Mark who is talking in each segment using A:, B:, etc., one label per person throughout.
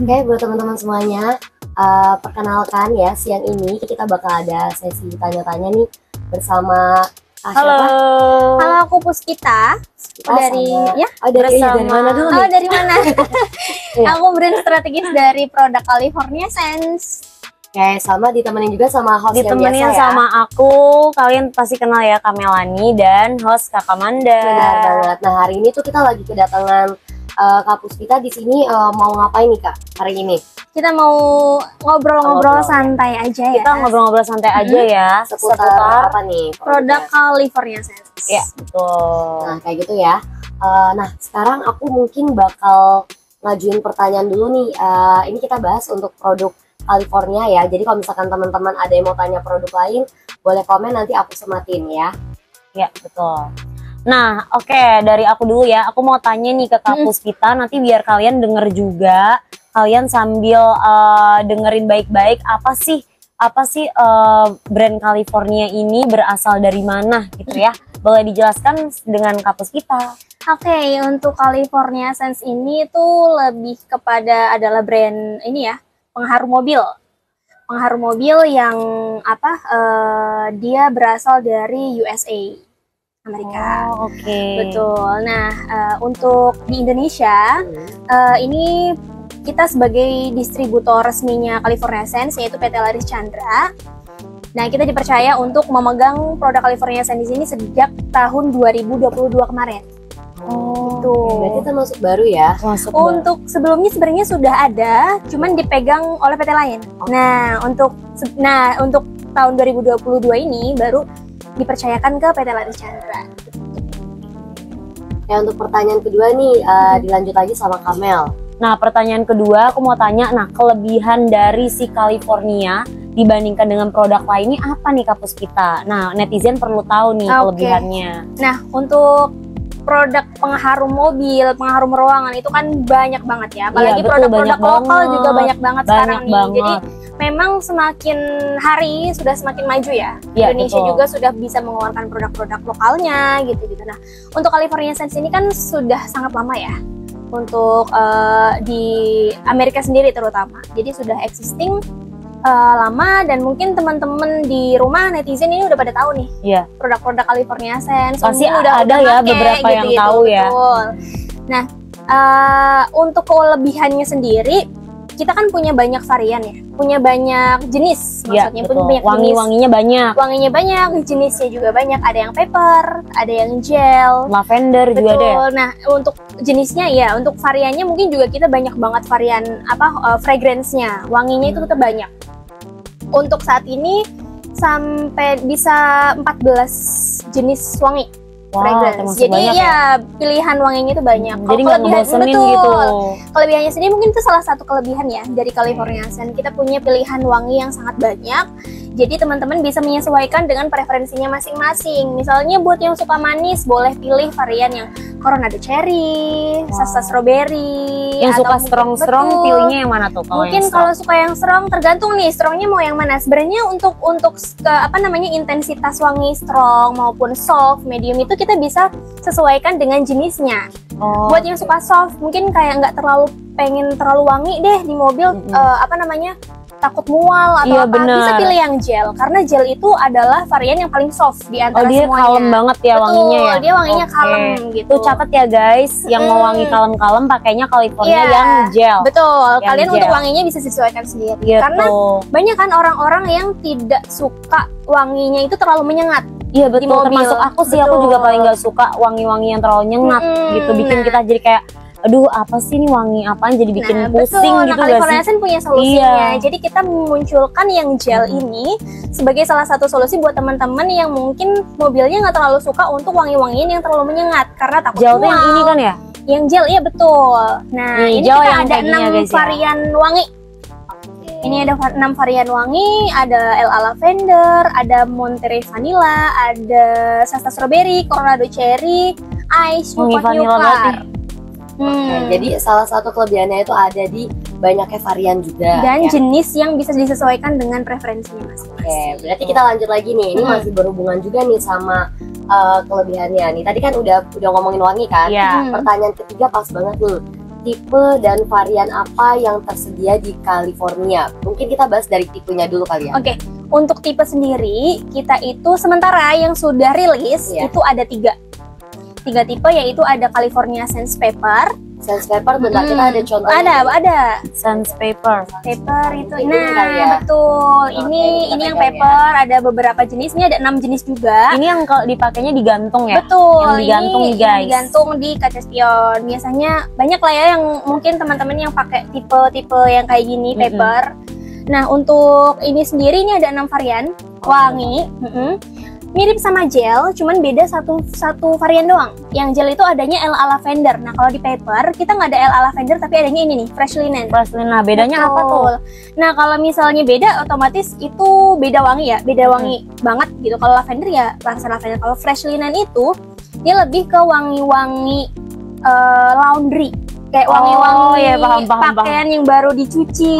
A: Oke, buat teman-teman semuanya, perkenalkan ya, siang ini kita bakal ada sesi tanya-tanya nih bersama
B: Halo. Halo, aku Puspita. Dari
A: sama,
B: ya?
A: dari mana dulu nih?
B: Oh, dari mana?
A: Iya.
B: Aku brand strategis dari produk California Sense.
A: Oke, sama ditemenin juga sama host yang
C: Ditemenin
A: biasa ya.
C: sama aku, kalian pasti kenal ya, Kamelani dan host Kakak Manda.
A: Benar banget. Nah, hari ini tuh kita lagi kedatangan Kak Puspita di sini, mau ngapain nih Kak hari ini?
B: Kita mau ngobrol-ngobrol santai aja ya.
C: Kita ngobrol-ngobrol santai aja ya,
A: Seputar apa nih?
B: Produk California Sense.
C: Ya, betul.
A: Nah, kayak gitu ya. Nah, sekarang aku mungkin bakal ngajuin pertanyaan dulu nih. Ini kita bahas untuk produk California ya. Jadi kalau misalkan teman-teman ada yang mau tanya produk lain, boleh komen, nanti aku sematin ya.
C: Ya, betul. Nah, oke, dari aku dulu ya. Aku mau tanya nih ke Kak Puspita, nanti biar kalian denger juga. Kalian sambil dengerin baik-baik apa sih brand California ini berasal dari mana gitu ya. Boleh dijelaskan dengan Kak Puspita.
B: Oke, untuk California Sense ini tuh lebih kepada adalah brand ini ya, pengharum mobil. Pengharum mobil yang dia berasal dari USA, Amerika.
C: Oh, oke.
B: Betul. Nah, untuk di Indonesia ini kita sebagai distributor resminya California Sense, yaitu PT Laris Chandra. Nah, kita dipercaya untuk memegang produk California Sense ini sejak tahun 2022 kemarin. Gitu.
A: Berarti termasuk baru ya?
B: Untuk sebelumnya sebenarnya sudah ada, cuman dipegang oleh PT lain. Nah, untuk tahun 2022 ini baru dipercayakan ke PT Laris Chandra.
A: Ya, untuk pertanyaan kedua nih, dilanjut lagi sama Kamel.
C: Nah, pertanyaan kedua aku mau tanya, nah kelebihan dari si California dibandingkan dengan produk lainnya apa nih Kak Puspita? Nah, netizen perlu tahu nih kelebihannya.
B: Nah, untuk produk pengharum mobil, pengharum ruangan itu kan banyak banget ya. Apalagi produk-produk lokal juga banyak banget sekarang nih. Jadi memang semakin hari sudah semakin maju ya. Indonesia juga sudah bisa mengeluarkan produk-produk lokalnya gitu-gitu. Nah, untuk California Sense ini kan sudah sangat lama ya. Untuk di Amerika sendiri terutama. Jadi sudah existing lama, dan mungkin teman-teman di rumah netizen ini udah pada tahu nih produk-produk California Sense.
C: Pasti udah ada ya beberapa yang tahu ya.
B: Nah, untuk kelebihannya sendiri, kita kan punya banyak varian ya, punya banyak jenis, maksudnya punya banyak
C: wanginya banyak.
B: Wanginya banyak, jenisnya juga banyak. Ada yang paper, ada yang gel,
C: lavender juga ada ya?
B: Nah, untuk jenisnya ya, untuk variannya mungkin juga kita banyak banget varian fragrance-nya, wanginya itu kita banyak. Untuk saat ini sampai bisa 14 jenis wangi fragrance. Jadi ya pilihan wanginya itu banyak.
C: Jadi nggak ngebosenin gitu.
B: Kelebihannya sendiri mungkin itu salah satu kelebihan ya dari California Sense. Kita punya pilihan wangi yang sangat banyak. Jadi teman-teman bisa menyesuaikan dengan preferensinya masing-masing. Misalnya buat yang suka manis, boleh pilih varian yang Coronado Cherry, Shasta Strawberry.
C: Yang suka strong-strong pilihnya yang mana tuh?
B: Mungkin kalau suka yang strong, tergantung nih strongnya mau yang mana. Sebenarnya untuk intensitas wangi strong maupun soft, medium itu kita bisa sesuaikan dengan jenisnya. Buat yang suka soft, mungkin kayak nggak pengen terlalu wangi deh di mobil, takut mual atau bisa pilih yang gel, karena gel itu adalah varian yang paling soft di antara semuanya.
C: Dia kalem banget ya wanginya ya.
B: Dia wanginya kalem gitu.
C: Tuh catat ya guys, yang mau wangi kalem-kalem pakainya California yang gel.
B: Betul. Kalian untuk wanginya bisa sesuaikan sendiri. Karena banyak kan orang-orang yang tidak suka wanginya itu terlalu menyengat.
C: Iya betul, termasuk aku sih. Aku juga paling nggak suka wangi-wangi yang terlalu nyengat gitu, bikin kita jadi kayak aduh apa sih ini wangi apaan, jadi bikin pusing gitu.
B: California Sense punya solusinya. Jadi kita memunculkan yang gel ini sebagai salah satu solusi buat teman-teman yang mungkin mobilnya nggak terlalu suka untuk wangi-wangian yang terlalu menyengat karena takut mual.
C: Gel yang ini kan ya?
B: Yang gel, iya betul. Nah, ini kita ada 6 varian wangi. Ini ada 6 varian wangi, ada LA Lavender, ada Monterey Vanilla, ada Shasta Strawberry, Coronado Cherry, Ice, Newport New Car.
A: Jadi salah satu kelebihannya itu ada di banyaknya varian juga
B: dan jenis yang bisa disesuaikan dengan preferensinya masing-masing.
A: Berarti kita lanjut lagi nih. Ini masih berhubungan juga nih sama kelebihannya nih. Tadi kan udah ngomongin wangi kan. Pertanyaan ketiga pas banget nih. tipe dan varian apa yang tersedia di California? Mungkin kita bahas dari tipenya dulu kali ya.
B: Oke, untuk tipe sendiri kita itu sementara yang sudah rilis itu ada tiga tipe, yaitu ada California Sandpaper.
A: Sandpaper, bentar kita ada contohnya.
B: Ada
C: Sandpaper.
B: paper itu.
A: Ini
B: Nah,
A: kali ya.
B: betul.
A: Oke,
B: Ini
A: kita
B: yang
A: pegang
B: paper, ada beberapa jenis. Ini ada 6 jenis juga.
C: Ini yang kalau dipakainya digantung ya?
B: Betul,
C: Yang digantung
B: ini
C: nih, guys.
B: yang digantung di kaca spion. Biasanya banyak lah ya yang mungkin teman-teman yang pakai tipe-tipe yang kayak gini, paper. Nah, untuk ini sendiri ini ada 6 varian wangi. Mirip sama gel, cuman beda satu varian doang. Yang gel itu adanya LA Lavender. Nah, kalau di paper kita nggak ada LA Lavender, tapi adanya ini nih, Fresh Linen.
C: Nah, bedanya apa tuh?
B: Betul. Nah, kalau misalnya beda, otomatis itu beda wangi ya, beda wangi banget gitu. Kalau lavender ya rasa lavender. Kalau Fresh Linen itu dia lebih ke wangi-wangi laundry, kayak wangi-wangi
C: ya, paham,
B: pakaian yang baru dicuci,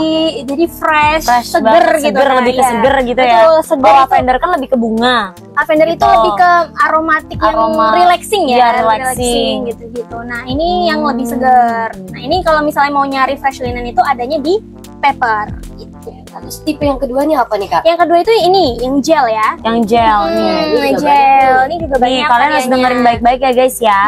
B: jadi fresh seger
C: banget,
B: gitu.
C: seger,
B: Nah,
C: lebih ke
B: iya.
C: seger gitu ya.
B: Betul, seger
C: Kalau
B: itu.
C: lavender kan lebih ke bunga.
B: Lavender itu
C: Gitu.
B: lebih ke aromatik yang relaxing ya,
C: Iya, relaxing.
B: gitu-gitu. Nah, ini yang lebih segar. Nah, ini kalau misalnya mau nyari Fresh Linen itu adanya di paper gitu.
A: Terus tipe yang kedua nih apa nih Kak?
B: Yang kedua itu ini, yang gel ya.
C: Yang gel nih.
A: ini juga
B: Gel. Ini juga
C: Nih,
B: banyak.
C: kalian harus
B: variannya.
C: dengerin baik-baik ya guys ya.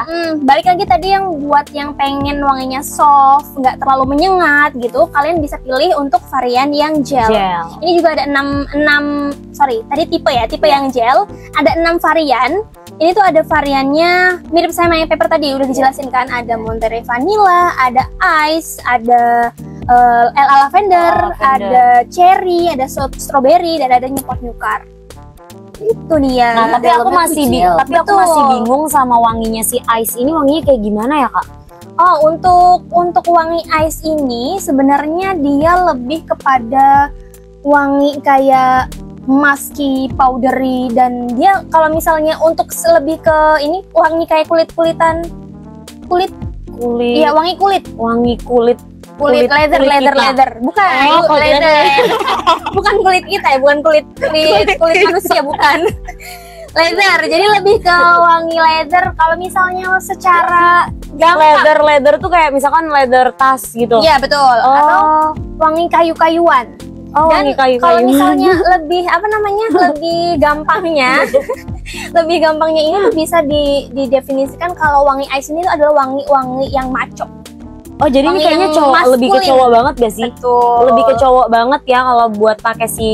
B: Balik lagi tadi yang buat yang pengen wanginya soft, nggak terlalu menyengat gitu, kalian bisa pilih untuk varian yang gel. Ini juga ada 6 tadi tipe ya, tipe yang gel. Ada 6 varian. Ini tuh ada variannya mirip sama yang paper tadi, udah dijelasin kan. Ada Monterey Vanilla, ada Ice, ada LA Lavender, ada Cherry, ada Strawberry, dan ada Newport Newcar. Itu dia.
C: Nah, tapi aku
A: dalamnya
C: masih
A: tuh gel.
C: aku masih bingung sama wanginya si Ice ini, wanginya kayak gimana ya, Kak?
B: Oh, untuk wangi Ice ini sebenarnya dia lebih kepada wangi kayak musky, powdery, dan dia kalau misalnya untuk lebih ke ini wangi kayak kulit. Iya, wangi kulit
C: Kulit
B: leather, bukan
C: kulit
B: leather. Bukan kulit kita ya, bukan kulit manusia, bukan. Leather, jadi lebih ke wangi leather. Kalau misalnya secara gampang,
C: leather tuh kayak misalkan leather tas gitu.
B: iya betul. Atau wangi kayu-kayuan.
C: Oh,
B: Dan
C: wangi kayu-kayu.
B: kalau misalnya lebih lebih gampangnya, lebih gampangnya ini tuh bisa didefinisikan kalau wangi Ice ini tuh adalah wangi-wangi yang maco.
C: Oh, jadi ini
B: wangi
C: kayaknya
B: yang
C: cowok, lebih ke
B: maskulin.
C: cowok banget gak sih?
B: Betul.
C: Lebih ke cowok banget ya kalau buat pakai si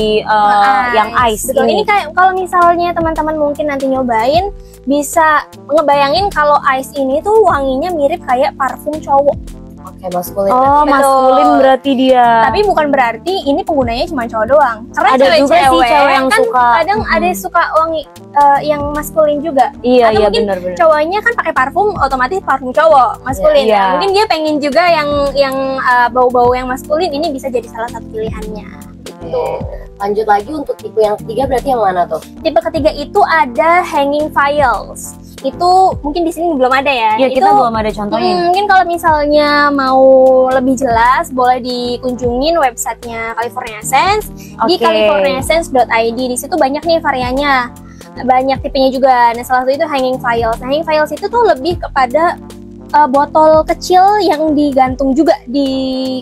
C: yang Ice
B: Betul.
C: ini.
B: Ini kayak kalau misalnya teman-teman mungkin nanti nyobain, bisa ngebayangin kalau Ice ini tuh wanginya mirip kayak parfum cowok.
A: Oke, maskulin.
C: Oh,
B: Betul.
C: maskulin berarti dia.
B: Tapi bukan berarti ini penggunanya cuma cowok doang. Karena
C: Ada juga sih
B: cewek-cewek
C: cewek yang
B: kan
C: suka.
B: kadang ada yang suka wangi yang maskulin juga.
C: Iya,
B: Atau
C: iya
B: mungkin
C: benar-benar.
B: cowoknya kan pakai parfum, otomatis parfum cowok maskulin.
C: Iya.
B: Nah, mungkin dia pengen juga yang bau-bau yang maskulin, ini bisa jadi salah satu pilihannya.
A: Oke. Lanjut lagi untuk tipe yang ketiga berarti yang mana tuh?
B: Tipe ketiga itu ada hanging files. Itu mungkin di sini belum ada ya.
C: Iya, kita
B: Itu,
C: belum ada contohnya.
B: mungkin kalau misalnya mau lebih jelas, boleh dikunjungin websitenya California Essence di
C: Oke.
B: californiaessence.id. Di situ banyak nih variannya, banyak tipenya juga. Nah, salah satu itu hanging files. Nah, hanging files itu tuh lebih kepada botol kecil yang digantung juga di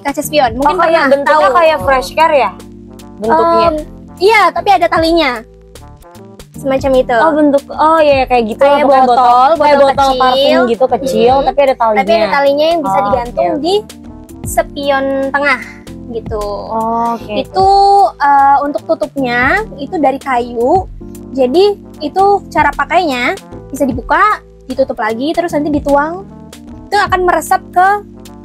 B: kaca spion. Mungkin
C: Oh, kayak
B: pernah
C: bentuknya
B: tahu.
C: kayak fresh care ya? Bentuknya.
B: Iya, tapi ada talinya. Semacam itu.
C: Iya kayak gitu
B: Kayak
C: lah, pokoknya
B: botol
C: kayak botol
B: kecil.
C: parfum gitu kecil, tapi ada talinya.
B: Tapi ada talinya yang bisa
C: Oh,
B: digantung
C: oke.
B: di spion tengah gitu.
C: Oh, oke.
B: Itu untuk tutupnya itu dari kayu. Jadi itu cara pakainya bisa dibuka, ditutup lagi, terus nanti dituang. Itu akan meresap ke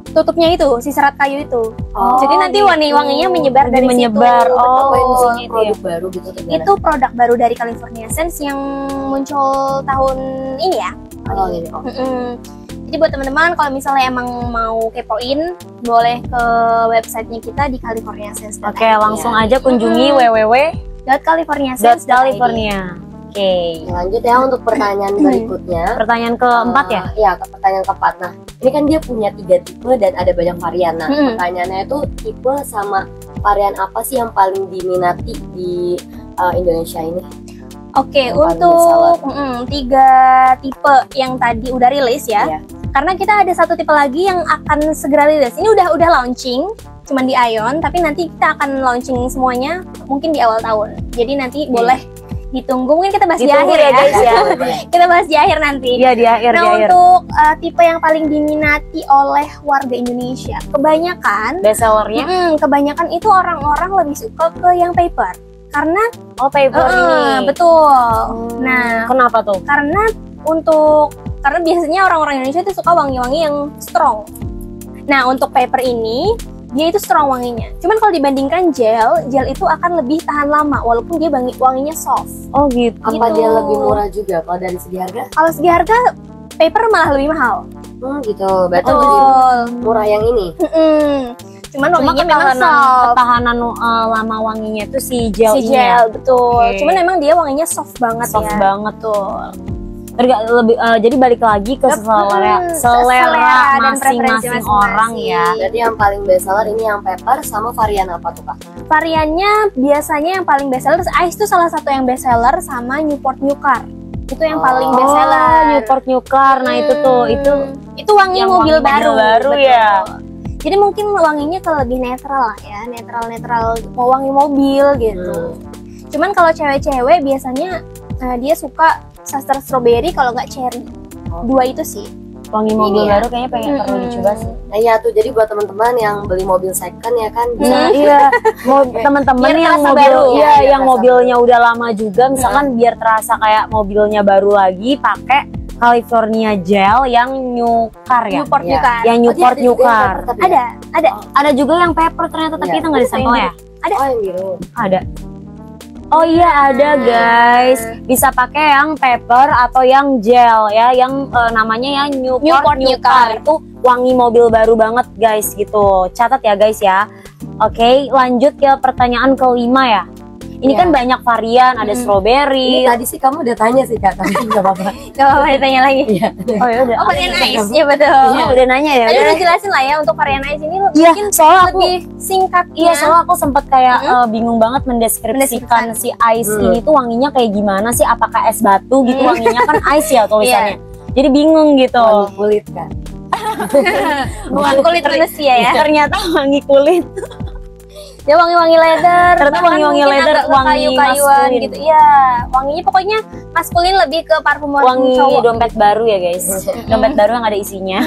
B: tutupnya itu, si serat kayu itu.
A: Oh,
B: Jadi nanti
C: gitu.
B: wanginya menyebar dari
C: Menyebar.
B: situ.
C: Oh,
B: Betul.
A: Ini produk baru gitu tuh.
B: Itu produk baru dari California Essence yang muncul tahun ini ya.
A: Oh, gini. Oh.
B: Jadi buat teman-teman kalau misalnya emang mau kepoin, boleh ke websitenya kita di californiaessence.id.
C: Oke, langsung aja kunjungi
B: .californiaessence.id.
C: www.california. Oke.
A: Lanjut ya untuk pertanyaan berikutnya.
C: Pertanyaan keempat ya?
A: Iya, ke pertanyaan keempat. Nah, ini kan dia punya 3 tipe dan ada banyak varian. Nah, pertanyaannya itu tipe sama varian apa sih yang paling diminati di Indonesia ini?
B: Oke,
A: Yang paling
B: untuk 3 tipe yang tadi udah rilis ya.
A: Iya.
B: Karena kita ada satu tipe lagi yang akan segera rilis. Ini udah launching, cuman di Ion, tapi nanti kita akan launching semuanya mungkin di awal tahun. Jadi nanti boleh ditunggu, mungkin kita bahas di akhir ya guys ya. Kita bahas di akhir nanti.
C: Iya, di akhir.
B: Nah, untuk tipe yang paling diminati oleh warga Indonesia, kebanyakan
C: bestsellernya,
B: kebanyakan itu orang-orang lebih suka ke yang paper. Karena
C: paper ini.
B: Betul. Nah,
C: kenapa tuh?
B: Karena biasanya orang-orang Indonesia itu suka wangi-wangi yang strong. Nah, untuk paper ini dia itu strong wanginya. Cuman kalau dibandingkan gel itu akan lebih tahan lama walaupun dia wanginya soft.
C: Oh gitu.
A: Apa dia lebih murah juga kalau dari segi harga?
B: Kalau segi harga paper malah lebih mahal.
A: Gitu. Berarti lebih murah yang ini.
B: Cuman wanginya memang soft.
C: Ketahanan lama wanginya itu si gel ini.
B: Betul. Cuman memang dia wanginya soft banget
C: soft banget tuh. Jadi balik lagi ke selera masing-masing orang ya.
A: Jadi yang paling bestseller ini yang paper sama varian apa tuh Kak?
B: Variannya biasanya yang paling bestseller Ice itu salah satu yang bestseller sama Newport New Car. Itu yang paling bestseller.
C: Newport New Car. Nah itu
B: wangi mobil baru
C: ya.
B: Jadi mungkin wanginya kalau lebih netral lah ya, netral mau wangi mobil gitu. Cuman kalau cewek-cewek biasanya dia suka suster strawberry kalau nggak cherry. Dua itu sih.
C: Wangi mobil baru kayaknya perlu dicoba sih.
A: Nah iya tuh, jadi buat teman-teman yang beli mobil second ya kan bisa.
C: Iya, teman-teman yang mobil yang mobilnya udah lama juga, misalkan biar terasa kayak mobilnya baru lagi, pakai California Gel yang New Car ya.
B: Newport New Car.
C: Yang Newport New Car.
B: Ada
C: juga yang paper ternyata, tapi itu nggak disampel ya.
B: Ada.
A: Oh yang biru.
C: Ada. Oh iya ada guys, bisa pakai yang paper atau yang gel ya, yang namanya yang Newport New Car. Itu wangi mobil baru banget guys gitu. Catat ya guys ya. Oke, lanjut ke pertanyaan kelima ya. Ini kan banyak varian, ada strawberry.
A: Ini tadi sih kamu udah tanya sih Kak, tapi nggak apa-apa.
B: Nggak apa-apa ditanya lagi.
C: Oh ya udah.
B: Varian Ice, ya betul.
C: Udah nanya ya.
B: Udah jelasin lah ya untuk varian Ice ini mungkin
C: soalnya
B: lebih singkat.
C: Iya, soalnya aku sempat kayak bingung banget mendeskripsikan si Ice ini tuh wanginya kayak gimana sih? Apakah es batu gitu wanginya, kan Ice ya tulisannya. Jadi bingung gitu.
A: Wangi kulit kan.
B: Wangi kulit manusia ya.
C: Ternyata wangi kulit.
B: Dia wangi-wangi leather,
C: ternyata wangi-wangi leather, wangi
B: kayu-kayuan gitu. Iya, wanginya pokoknya maskulin, lebih ke parfum
C: wangi
B: cowok.
C: Dompet baru ya guys. Dompet baru yang ada isinya.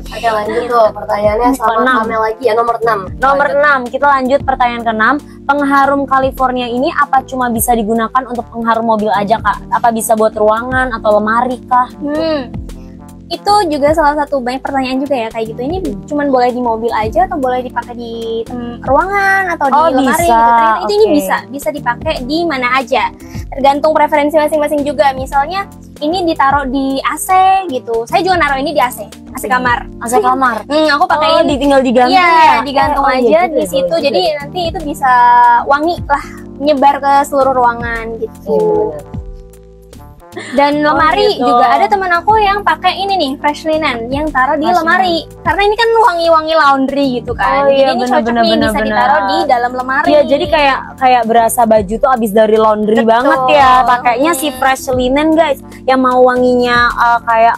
A: Oke, lanjut tuh pertanyaannya sama Kamel lagi ya, nomor 6.
C: Nomor 6, kita lanjut pertanyaan ke-6. Pengharum California ini apa cuma bisa digunakan untuk pengharum mobil aja Kak? Apa bisa buat ruangan atau lemari kah?
B: Itu juga salah satu banyak pertanyaan juga ya kayak gitu. Ini cuman boleh di mobil aja atau boleh dipakai di ruangan atau di lemari gitu. Ternyata itu ini bisa dipakai di mana aja. Tergantung preferensi masing-masing juga. Misalnya ini ditaruh di AC gitu. Saya juga naruh ini di AC kamar.
C: AC kamar.
B: Aku pakai ini
C: tinggal digantung
B: ya. Digantung aja di situ. Jadi nanti itu bisa wangi lah, nyebar ke seluruh ruangan gitu. Dan lemari juga ada teman aku yang pakai ini nih, fresh linen yang taruh di lemari. Karena ini kan wangi-wangi laundry gitu kan. Jadi ini cocok nih bisa ditaruh di dalam lemari.
C: Iya, jadi kayak berasa baju tuh abis dari laundry banget ya. Pakainya si fresh linen guys. Yang mau wanginya kayak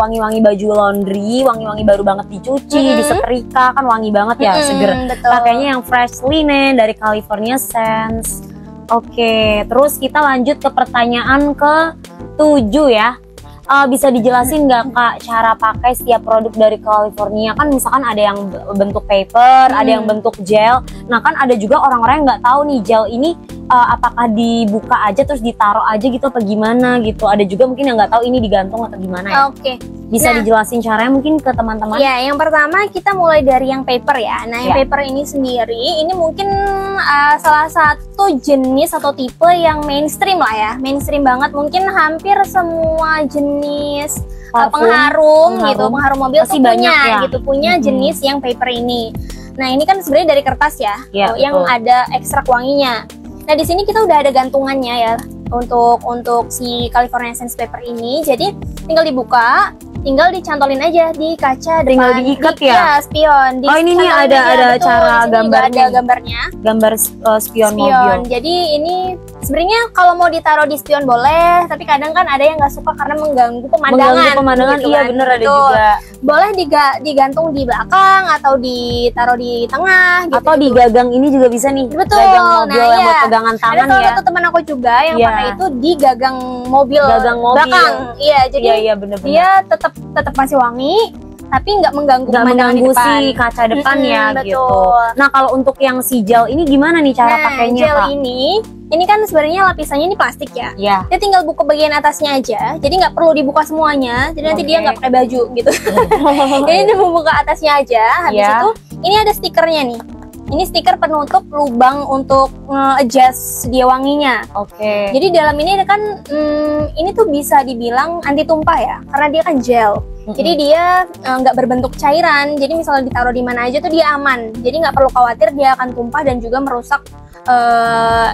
C: wangi-wangi baju laundry, wangi-wangi baru banget dicuci, disetrika kan wangi banget ya, seger. Pakainya yang fresh linen dari California Scents. Oke, terus kita lanjut ke pertanyaan ke-7 ya. Bisa dijelasin nggak Kak cara pakai setiap produk dari California? Kan misalkan ada yang bentuk paper, ada yang bentuk gel. Nah kan ada juga orang-orang yang nggak tahu nih gel ini apakah dibuka aja terus ditaruh aja gitu apa gimana gitu. Ada juga mungkin yang nggak tahu ini digantung atau gimana ya.
B: Oke.
C: Bisa dijelasin caranya mungkin ke teman-teman?
B: Ya, yang pertama kita mulai dari yang paper ya. Nah, yang paper ini sendiri, ini mungkin salah satu jenis atau tipe yang mainstream lah ya. Mainstream banget, mungkin hampir semua jenis pengharum gitu, pengharum mobil tuh punya jenis yang paper ini. Nah, ini kan sebenarnya dari kertas ya, yang ada ekstrak wanginya. Nah, di sini kita udah ada gantungannya ya untuk si California Essence paper ini. Jadi tinggal dibuka, tinggal dicantolin aja di kaca
C: tinggal
B: depan,
C: diikat ya?
B: Spion.
C: Ini nih ada cara gambarnya.
B: Ada gambarnya.
C: Gambar spion mobil.
B: Jadi ini Sebenarnya kalau mau ditaruh di spion boleh, tapi kadang kan ada yang nggak suka karena mengganggu pemandangan.
C: Gitu iya kan? Bener ada
B: Betul.
C: juga.
B: Boleh digantung di belakang atau ditaruh di tengah gitu.
C: Atau di gagang ini juga bisa nih.
B: Betul.
C: Gagang mobil yang buat pegangan
B: Ada
C: tangan
B: salah
C: ya.
B: satu teman aku juga yang
C: Iya.
B: pakai itu di gagang mobil, belakang. Iya, jadi
C: Iya bener-bener.
B: dia tetap masih wangi, tapi nggak mengganggu
C: Nggak
B: pemandangan di
C: mengganggu
B: depan.
C: si kaca depan ya
B: betul.
C: gitu. Nah kalau untuk yang si gel ini gimana nih cara pakainya
B: gel
C: Kak?
B: ini kan sebenarnya lapisannya ini plastik ya.
C: Ya.
B: Dia tinggal buka bagian atasnya aja, jadi nggak perlu dibuka semuanya. Jadi nanti
C: Oke.
B: dia nggak pakai baju gitu. Jadi dia membuka atasnya aja. Habis
C: Ya.
B: itu ini ada stikernya nih. Ini stiker penutup lubang untuk adjust dia wanginya.
C: Oke.
B: Jadi dalam ini kan ini tuh bisa dibilang anti tumpah ya, karena dia kan gel. Jadi dia nggak berbentuk cairan. Jadi misalnya ditaruh di mana aja tuh dia aman. Jadi nggak perlu khawatir dia akan tumpah dan juga merusak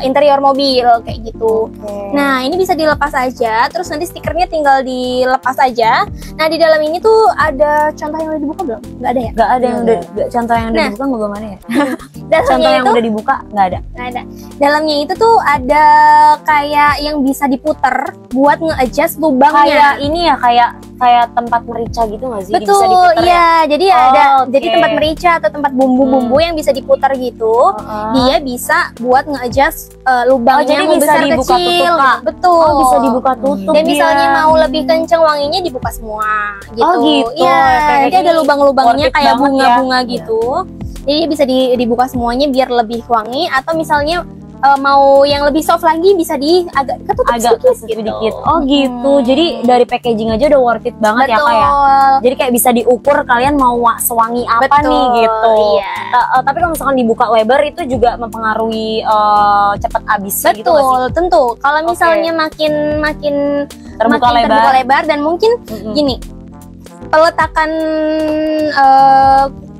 B: interior mobil kayak gitu. Nah ini bisa dilepas aja. Terus nanti stikernya tinggal dilepas aja. Nah di dalam ini tuh ada contoh yang udah dibuka belum? Nggak ada ya?
C: Nggak ada yang udah contoh yang udah
B: Nah.
C: dibuka nggak mana ya?
B: Dalamnya
C: Contoh yang
B: itu
C: udah dibuka nggak ada.
B: nggak ada. Dalamnya itu tuh ada kayak yang bisa diputer buat nge-adjust
C: Kayak
B: lubangnya.
C: ini ya kayak tempat merica gitu nggak sih? Bisa
B: Betul,
C: diputer ya?
B: iya. Jadi
C: Oh,
B: ada
C: oke.
B: jadi tempat merica atau tempat bumbu-bumbu yang bisa diputar gitu. Dia bisa buat nge-adjust lubangnya
C: jadi
B: mau
C: bisa
B: besar
C: dibuka
B: kecil.
C: tutup, Kak?
B: Betul.
C: Oh bisa dibuka tutup.
B: Dan misalnya
C: dia.
B: mau lebih kenceng wanginya dibuka semua gitu.
C: Oh, gitu.
B: Iya,
C: Kayak
B: nanti ada
C: ini
B: lubang-lubangnya
C: worth it
B: kayak
C: banget
B: bunga-bunga
C: ya.
B: gitu. Jadi bisa dibuka semuanya biar lebih wangi atau misalnya mau yang lebih soft lagi bisa agak ketutup
C: agak sedikit. Oh gitu. Jadi dari packaging aja udah worth it banget ya
B: Betul.
C: Kak ya. Jadi kayak bisa diukur kalian mau sewangi apa
B: Betul,
C: nih gitu.
B: iya.
C: Tapi kalau misalkan dibuka lebar itu juga mempengaruhi cepat habis gitu nggak sih?
B: Betul, tentu. Kalau misalnya makin
C: Terbuka lebar.
B: dan mungkin gini, peletakan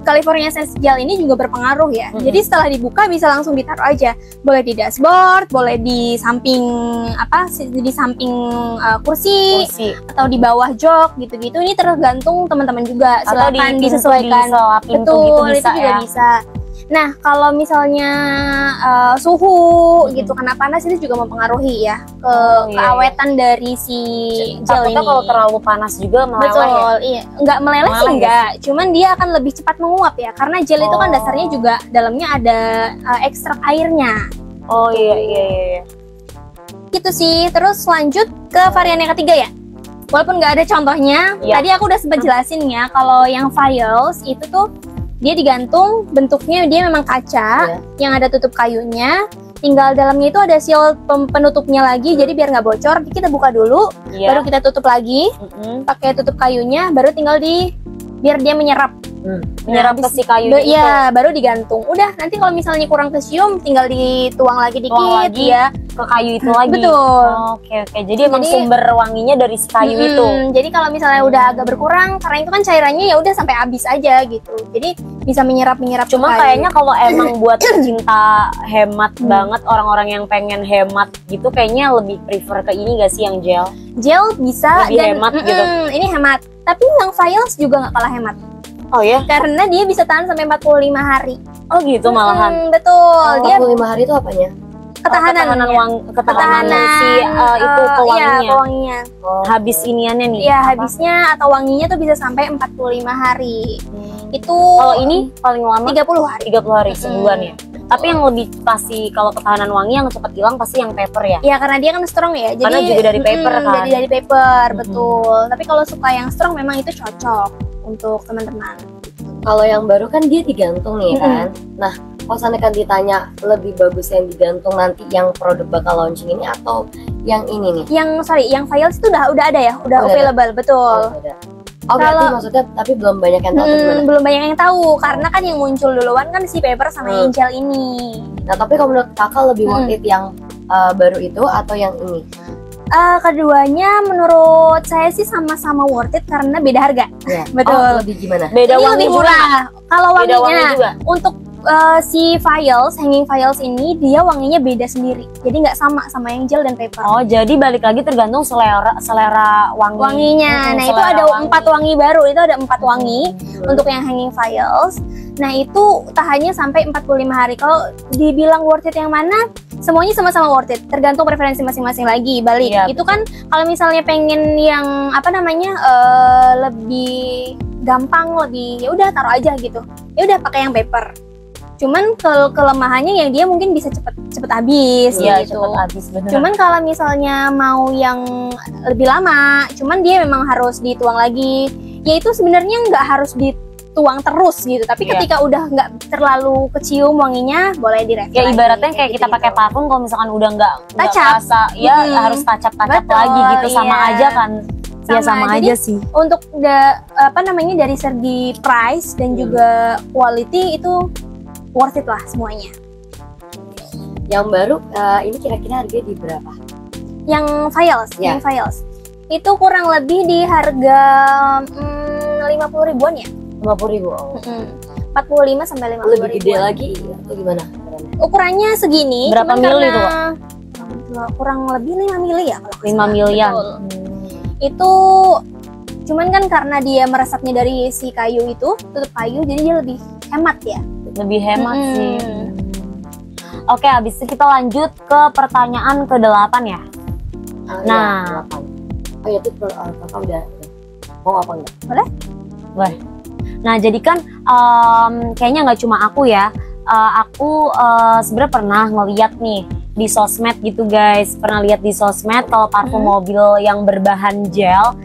B: California Sense Gel ini juga berpengaruh ya. Jadi setelah dibuka bisa langsung ditaruh aja. Boleh di dashboard, boleh di samping kursi atau di bawah jok gitu-gitu. Ini tergantung teman-teman juga.
C: Atau
B: Silakan
C: di
B: disesuaikan.
C: pintu
B: Betul,
C: gitu
B: itu
C: bisa
B: juga
C: ya.
B: bisa. Nah, kalau misalnya suhu gitu kena panas itu juga mempengaruhi ya keawetan dari si gel ini.
C: Takutnya kalau terlalu panas juga meleleh ya.
B: Betul, iya. Nggak meleleh sih
C: Meleleh
B: enggak, cuman dia akan lebih cepat menguap ya, karena gel itu kan dasarnya juga dalamnya ada ekstrak airnya.
C: Oh iya.
B: Gitu sih. Terus lanjut ke varian yang ketiga ya. Walaupun nggak ada contohnya,
C: Iya.
B: tadi aku udah sempat jelasin ya kalau yang Files itu tuh dia digantung, bentuknya dia memang kaca yang ada tutup kayunya. Tinggal dalamnya itu ada seal penutupnya lagi, jadi biar nggak bocor. Kita buka dulu, baru kita tutup lagi, pakai tutup kayunya, baru tinggal biar dia menyerap.
C: Menyerap ke si kayu itu.
B: Iya, baru digantung. Udah, nanti kalau misalnya kurang kesium, tinggal dituang lagi dikit ya.
C: Ke kayu itu lagi.
B: Betul.
C: Oke. Jadi emang sumber wanginya dari si kayu itu.
B: Jadi kalau misalnya udah agak berkurang, karena itu kan cairannya ya udah sampai habis aja gitu. Jadi bisa menyerap
C: Cuma
B: ke kayu.
C: kayaknya kalau emang buat cinta hemat banget, orang-orang yang pengen hemat gitu kayaknya lebih prefer ke ini gak sih yang gel?
B: Gel bisa
C: Lebih hemat gitu.
B: Ini hemat. Tapi yang Files juga nggak kalah hemat.
C: Oh ya?
B: Karena dia bisa tahan sampai 45 hari.
C: Oh gitu malahan.
B: Betul. Dia
A: 45 hari itu apanya?
B: ketahanan
C: ketahanan si itu pewanginya.
B: pewanginya.
C: Habis iniannya nih.
B: Iya, habisnya atau wanginya tuh bisa sampai 45 hari. Itu
C: Kalau ini paling lama
B: 30 hari.
C: 30 hari sebulan ya. Tapi yang lebih pasti kalau ketahanan wangi yang cepat hilang pasti yang paper ya.
B: Ya karena dia kan strong ya. Jadi
C: Karena juga dari paper kan.
B: Jadi dari paper, betul. Tapi kalau suka yang strong memang itu cocok untuk teman-teman.
A: Kalau yang baru kan dia digantung nih kan. Nah, kalau kan ditanya lebih bagus yang digantung nanti yang produk bakal launching ini atau yang ini nih?
B: Yang Files itu udah ada ya, udah available, betul.
A: Oh, berarti maksudnya tapi belum banyak yang tahu gimana?
B: Belum banyak yang tahu karena kan yang muncul duluan kan si paper sama yang gel ini.
A: Nah, tapi kalau menurut kakak lebih worth it yang baru itu atau yang ini?
B: Keduanya menurut saya sih sama-sama worth it karena beda harga.
A: Ya.
B: Betul.
A: Oh, lebih gimana?
C: Beda
B: Ini
C: wangi
B: lebih
C: juga.
B: murah. Kalau
C: Beda wangi
B: wanginya
C: juga.
B: untuk si hanging files ini dia wanginya beda sendiri. Jadi nggak sama yang gel dan paper.
C: Oh, jadi balik lagi tergantung selera
B: Wanginya. Nah, itu ada 4 wangi baru. Itu ada 4 wangi untuk yang hanging files. Nah, itu tahannya sampai 45 hari. Kalau dibilang worth it yang mana? semuanya sama-sama worth it, tergantung preferensi masing-masing lagi. Balik
C: Iya,
B: itu kan kalau misalnya pengen yang apa namanya lebih gampang, lebih ya udah taruh aja gitu, ya udah pakai yang paper. Cuman kelemahannya yang dia mungkin bisa cepet habis
C: Iya,
B: gitu.
C: cepet habis bener.
B: Cuman kalau misalnya mau yang lebih lama, cuman dia memang harus dituang lagi. Ya itu sebenarnya nggak harus dituang terus gitu. Tapi
C: Iya.
B: ketika udah nggak terlalu kecium wanginya, boleh direfill.
C: Ya
B: lagi,
C: ibaratnya kayak kita
B: gitu.
C: pakai parfum, kalau misalkan udah nggak
B: Touch up.
C: rasa, ya harus touch up
B: Betul,
C: lagi gitu, sama
B: iya.
C: aja kan. Ya sama
B: Jadi,
C: aja sih.
B: Untuk apa namanya dari segi price dan juga quality itu worth it lah semuanya.
A: Yang baru ini kira-kira harganya di berapa?
B: Yang files,
A: Ya.
B: yang files itu kurang lebih di harga 50 ribuan ya.
A: 50.000. Oh.
B: 45 sampai 50
A: Lebih gede
B: ribuan.
A: lagi atau gimana?
B: Ukurannya segini.
C: Berapa
B: cuman
C: mili
B: karena
C: tuh,
B: kurang lebih 5 mili ya kalau nggak
C: 5
B: salah.
C: miliar.
B: Betul. Itu cuman kan karena dia meresapnya dari si kayu itu, tutup kayu, jadi dia lebih hemat ya.
C: Lebih hemat
B: Mm-mm.
C: sih. Oke, habis itu kita lanjut ke pertanyaan ke-8 ya. Nah.
A: Ya, 8. Oh ya itu kakak udah mau apa enggak?
C: Boleh. Nah, jadi kan kayaknya nggak cuma aku ya. Aku sebenarnya pernah ngeliat nih di sosmed gitu guys. Pernah lihat di sosmed kalau parfum mobil yang berbahan gel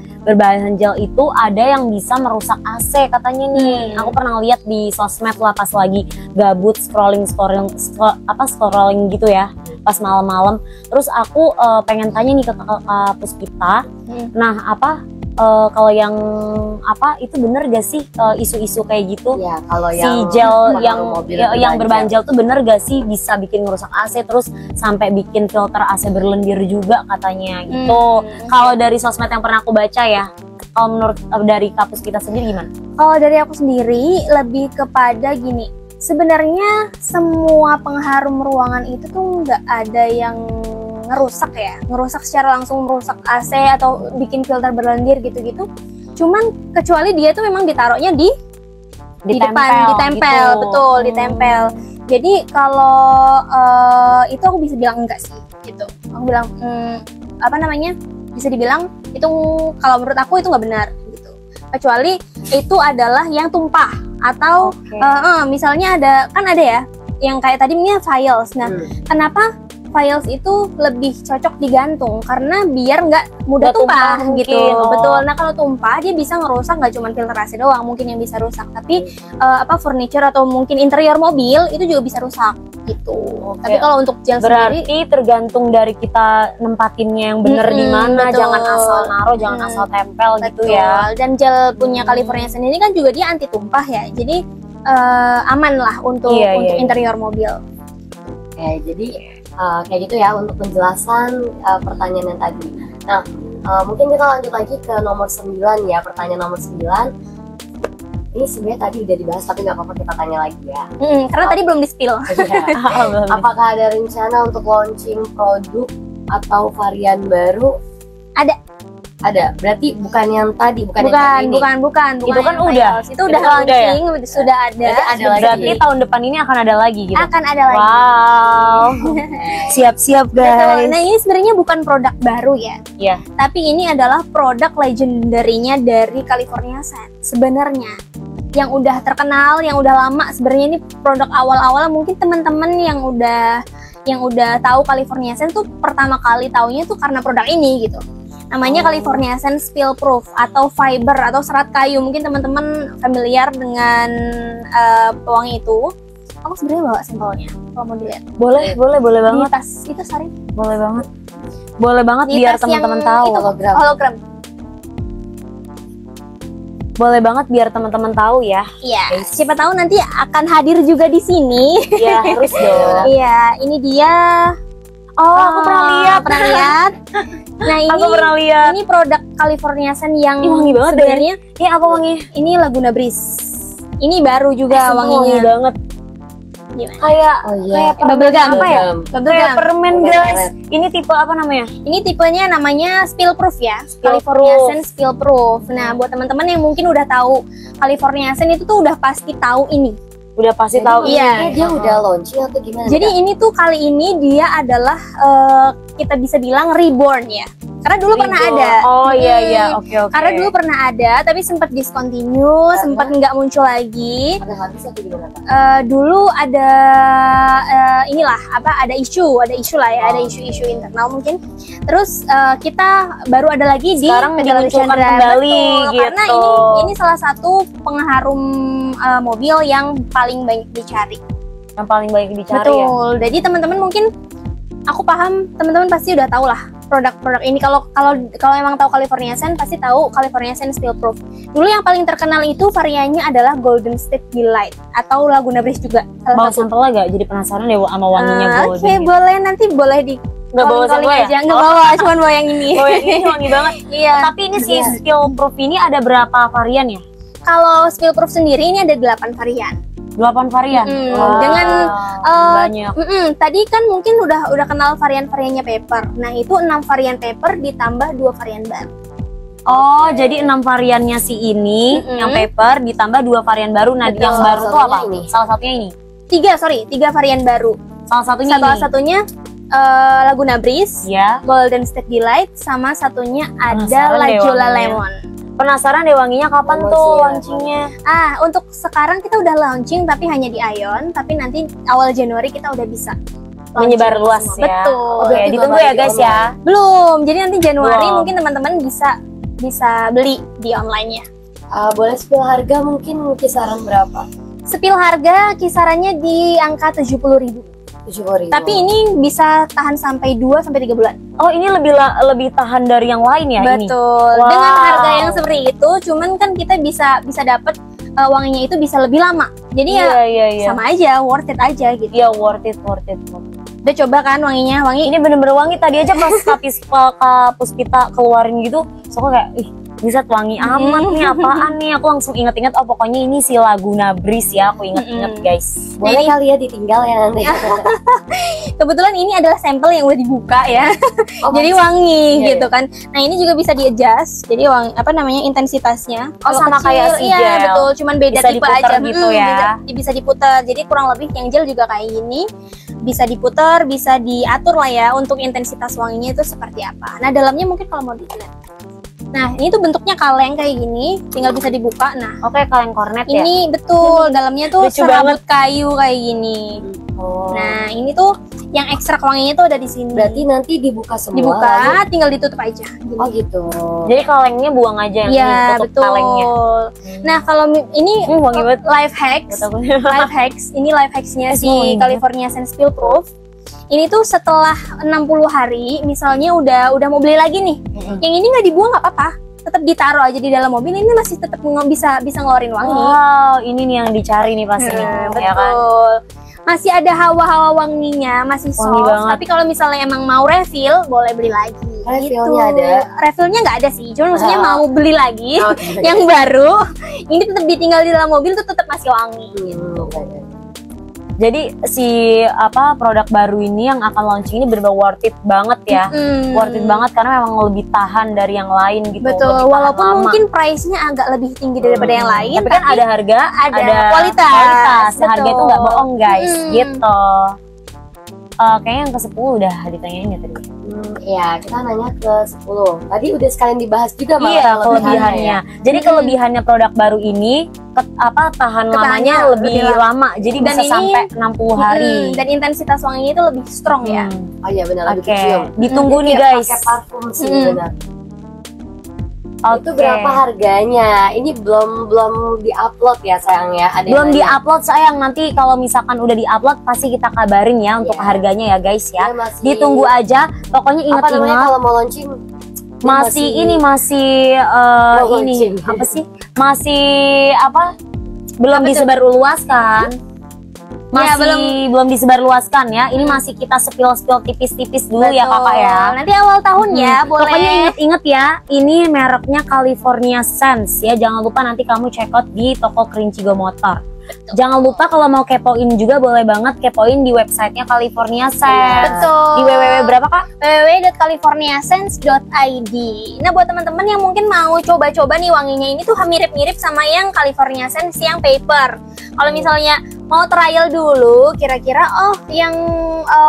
C: itu ada yang bisa merusak AC katanya nih. Aku pernah lihat di sosmed lah pas lagi gabut scrolling gitu ya, pas malam-malam. Terus aku pengen tanya nih ke kakak Puspita. Nah, kalau yang itu bener gak sih isu-isu kayak gitu?
A: Ya, kalau
C: Si
A: yang
C: gel
A: mobil
C: yang berbahan gel tuh bener gak sih bisa bikin ngerusak AC, terus sampai bikin filter AC berlendir juga katanya gitu. Kalau dari sosmed yang pernah aku baca ya, kalau menurut dari Kapus kita sendiri gimana?
B: Kalau dari aku sendiri lebih kepada gini. Sebenarnya semua pengharum ruangan itu tuh nggak ada yang ngerusak secara langsung, merusak AC atau bikin filter berlendir gitu-gitu. Cuman kecuali dia tuh memang ditaruhnya di depan, ditempel
C: gitu.
B: betul, ditempel. Jadi kalau itu aku bisa bilang enggak sih gitu. Aku bilang bisa dibilang itu kalau menurut aku itu nggak benar gitu. Kecuali itu adalah yang tumpah atau misalnya ada ya yang kayak tadi files. Nah, kenapa files itu lebih cocok digantung karena biar nggak mudah tumpah gitu. Betul. Nah, kalau tumpah dia bisa ngerusak nggak cuma filter AC doang mungkin yang bisa rusak, tapi furniture atau mungkin interior mobil itu juga bisa rusak gitu. Tapi kalau untuk gel
C: berarti
B: sendiri
C: tergantung dari kita nempatinnya yang bener di mana,
B: betul.
C: jangan asal naruh, jangan asal tempel gitu ya.
B: Dan gel punya California sendiri kan juga dia anti tumpah ya. Jadi aman lah untuk interior mobil.
A: Oke, jadi kayak gitu ya untuk penjelasan pertanyaan yang tadi. Nah, mungkin kita lanjut lagi ke nomor 9 ya, pertanyaan nomor 9. Ini sebenarnya tadi udah dibahas tapi nggak apa-apa kita tanya lagi ya.
B: Karena tadi belum di-spill.
A: Apakah ada rencana untuk launching produk atau varian baru? Ada. Berarti bukan yang tadi, bukan yang ini.
B: Bukan.
C: Itu kan
B: yang
C: udah.
B: files. Itu udah launching, sudah ada.
C: Berarti tahun depan ini akan ada lagi gitu.
B: Akan ada lagi.
C: Wow. Siap-siap guys.
B: Nah, ini sebenarnya bukan produk baru ya.
C: Iya.
B: Tapi ini adalah produk legendary-nya dari California Scent. Sebenarnya yang udah terkenal, yang udah lama, sebenarnya ini produk awal-awal mungkin teman-teman yang udah tahu California Scent tuh pertama kali taunya tuh karena produk ini gitu. Namanya California Scent Spill Proof atau fiber atau serat kayu. Mungkin teman-teman familiar dengan pewangi itu. Aku sebenarnya bawa sampelnya kalau mau dilihat.
C: Boleh banget.
B: Di tas itu sorry.
C: Boleh banget
B: Di
C: biar
B: tas
C: teman-teman
B: yang
C: tahu.
B: itu, hologram.
C: Boleh banget biar teman-teman tahu ya.
B: Iya, siapa tahu nanti akan hadir juga di sini.
C: Iya, harus dong.
B: Iya, ini dia.
C: Aku pernah lihat.
B: Nah,
C: Aku pernah lihat.
B: ini produk California Scent yang
C: Ih, wangi banget
B: sebenarnya.
C: Iya, apa wangi?
B: Ini Laguna Breeze. Ini baru juga
C: Wangi
B: wanginya.
C: banget.
B: Gimana?
C: Kayak
B: Bubble gum.
C: apa ya?
B: Bubble
C: Kayak
B: gum.
C: permen guys. Ini tipe apa namanya?
B: Ini tipenya namanya Spill Proof ya.
C: Spill
B: California
C: Proof.
B: Scent Spill Proof. Nah, buat teman-teman yang mungkin udah tahu California Scent itu tuh udah pasti tahu ini.
C: Udah pasti
A: Jadi
C: tahu.
B: Iya.
A: Dia udah launching atau gimana?
B: Jadi ini tuh kali ini dia adalah kita bisa bilang reborn ya. Karena dulu pernah ada.
C: Oh iya, oke.
B: Karena dulu pernah ada, tapi sempat discontinue, sempat nggak muncul lagi.
A: Ada habis atau gimana Kak?
B: Dulu ada ada isu lah ya, ada isu-isu internal mungkin. Terus kita baru ada lagi di
C: Sekarang
B: PT
C: dimunculkan
B: Chandra.
C: kembali
B: Betul,
C: gitu.
B: karena ini salah satu pengharum mobil yang paling banyak dicari.
C: Yang paling banyak dicari ya.
B: Betul. Jadi teman-teman mungkin aku paham teman-teman pasti udah tahu lah produk-produk ini. Kalau emang tahu California Sen pasti tahu California Sen Spill Proof. Dulu yang paling terkenal itu variannya adalah Golden State Delight atau Laguna Breeze juga.
C: Mau sampel gak? Jadi penasaran deh sama wanginya golden.
B: Oke, boleh, nanti boleh di
C: Nggak bawa sampel ya?
B: aja. Nggak bawa, cuma bawa yang ini.
C: Oh yang ini wangi banget.
B: Iya.
C: Tapi ini si Spill Proof ini ada berapa varian ya?
B: Kalau Spill Proof sendiri ini ada 8 varian.
C: 8 varian.
B: Dengan
C: banyak.
B: tadi kan mungkin udah kenal varian-variannya paper. Nah, itu 6 varian paper ditambah 2 varian baru.
C: Oh, jadi 6 variannya si ini yang paper ditambah 2 varian baru. Nah,
B: Betul.
C: yang baru tuh apa?
A: Ini.
C: Salah satunya ini.
B: 3 varian baru.
C: Salah satunya
B: Salah
C: ini.
B: satunya Laguna Breeze,
C: Ya.
B: Golden State Delight, sama satunya ada
C: Penasaran deh
B: Lajula
C: wanginya.
B: Lemon.
C: Penasaran deh wanginya kapan
A: Lemon
C: tuh
A: sih ya,
C: launchingnya?
B: Untuk sekarang kita udah launching tapi hanya di Ion, tapi nanti awal Januari kita udah bisa
C: Menyebar
B: launching
C: luas
B: semua.
C: ya.
B: Betul.
C: Oke,
A: Berarti
C: ditunggu
A: belum
C: ya
A: ada
C: guys
A: di
C: ya.
B: Belum. Jadi nanti Januari
C: Belum.
B: mungkin teman-teman bisa beli di online-nya.
A: Boleh spill harga mungkin kisaran berapa?
B: Spill harga kisarannya di angka 70.000.
A: 70.000.
B: Tapi ini bisa tahan sampai 2 sampai 3 bulan.
C: Oh, ini lebih tahan dari yang lain ya ini.
B: Betul.
C: Wow.
B: Dengan harga yang seperti itu, cuman kan kita bisa dapat wanginya itu bisa lebih lama. Jadi
C: Iya.
B: sama aja, worth it aja gitu.
C: Iya, worth it.
B: Udah coba kan wanginya? Wangi
C: Ini bener-bener wangi. Tadi aja pas Kak Puspita keluarin gitu, so aku kayak bisa wangi amat nih, apaan nih. Aku langsung inget-inget, oh pokoknya ini si Laguna Breeze ya. Aku inget-inget guys.
A: boleh kali ya ditinggal ya nanti.
B: kebetulan ini adalah sampel yang udah dibuka ya.
A: Oh,
B: Jadi
A: masih.
B: wangi
A: Iya,
B: gitu kan. Nah, ini juga bisa di-adjust. Jadi intensitasnya.
C: Oh,
B: Kalau
C: sama
B: kecil,
C: kayak si
B: iya,
C: gel.
B: betul, cuman beda
C: Bisa
B: tipe
C: diputer
B: aja.
C: gitu ya.
B: Bisa diputer. Jadi kurang lebih yang gel juga kayak gini. Bisa diputer, bisa diatur lah ya untuk intensitas wanginya itu seperti apa. Nah, dalamnya mungkin kalau mau dilihat. Nah, ini tuh bentuknya kaleng kayak gini, tinggal bisa dibuka. Nah,
C: Oke, kaleng kornet ya.
B: ini betul, dalamnya tuh
C: Lucu
B: serabut kayu kayak gini.
C: Oh.
B: Nah, ini tuh yang ekstrak wanginya tuh ada di sini.
A: Berarti nanti dibuka semua.
B: dibuka,
A: lalu-
B: tinggal ditutup aja. Gini.
A: Oh gitu.
C: Jadi kalengnya buang aja yang
B: Iya,
C: ini, tutup
B: betul.
C: kalengnya.
B: Nah, kalau ini
C: Wangi banget.
B: life hacks, life hacks. Ini life hacksnya si
C: wangi banget.
B: California Sen Spill Proof. Ini tuh setelah 60 hari, misalnya udah mau beli lagi nih. Yang ini nggak dibuang nggak apa-apa, tetap ditaruh aja di dalam mobil. Ini masih tetap bisa ngeluarin wangi.
C: Wow, ini nih yang dicari nih pasti nih.
B: Nah,
C: Ya kan?
B: betul. Masih ada hawa-hawa wanginya, masih
C: Wangi
B: soft.
C: banget.
B: Tapi kalau misalnya emang mau refill, boleh beli lagi.
A: Refillnya ada?
B: Refillnya nggak ada sih, cuma maksudnya mau beli lagi
A: Oke.
B: yang baru. Ini tetap ditinggal di dalam mobil tuh tetap masih wangi.
C: Jadi si produk baru ini yang akan launching ini benar-benar worth it banget ya. Worth it banget karena memang lebih tahan dari yang lain gitu. lebih
B: Betul,
C: tahan
B: walaupun
C: lama.
B: mungkin price-nya agak lebih tinggi daripada yang lain,
C: Tapi kan ada harga,
B: ada
C: kualitas.
B: kualitas,
C: Harga
B: betul.
C: itu nggak bohong guys,
B: Hmm.
C: gitu. Kayaknya yang ke-10 udah ditanyain ya tadi.
A: Ya, kita nanya ke 10. Tadi udah sekalian dibahas juga malah
C: Iya,
A: kelebihannya
C: kelebihannya. Jadi kelebihannya produk baru ini tahan
B: Ketahannya
C: lamanya lebih
B: lebih
C: lama. Jadi
B: Dan
C: bisa
B: ini-
C: sampai 60 hari.
B: Dan intensitas wanginya itu lebih strong ya.
A: Oh iya benar, lebih
C: Oke,
A: kecium.
C: ditunggu nih
A: Kayak
C: guys.
A: Pakai parfum sih benar.
C: Oke.
A: Itu berapa harganya? Ini belum diupload ya sayang ya. Ada yang
C: Belum
A: nanya.
C: diupload sayang, nanti kalau misalkan udah diupload pasti kita kabarin ya untuk
A: Iya.
C: harganya ya guys ya.
A: Dia masih-
C: Ditunggu aja. Pokoknya
A: Apa namanya
C: ingat-ingat
A: kalau mau launching? dia
C: masih ini
A: Mau
C: ini
A: launching.
C: apa sih? Masih belum
B: Apa tuh?
C: disebarluaskan.
B: Ya,
C: belum disebarluaskan ya. Ini masih kita spill tipis-tipis dulu ya
B: Betul.
C: kakak ya.
B: Nanti awal tahun ya, boleh.
C: Pokoknya inget-inget ya, ini mereknya California Sense ya. Jangan lupa nanti kamu check out di toko Kerincigo Motor. Jangan lupa kalau mau kepoin juga boleh banget kepoin di websitenya California Sense.
B: Betul.
C: Di www berapa kak?
B: www.californiasense.id. Nah, buat teman-teman yang mungkin mau coba-coba nih wanginya ini tuh mirip-mirip sama yang California Sense yang paper. Kalau misalnya mau trial dulu kira-kira yang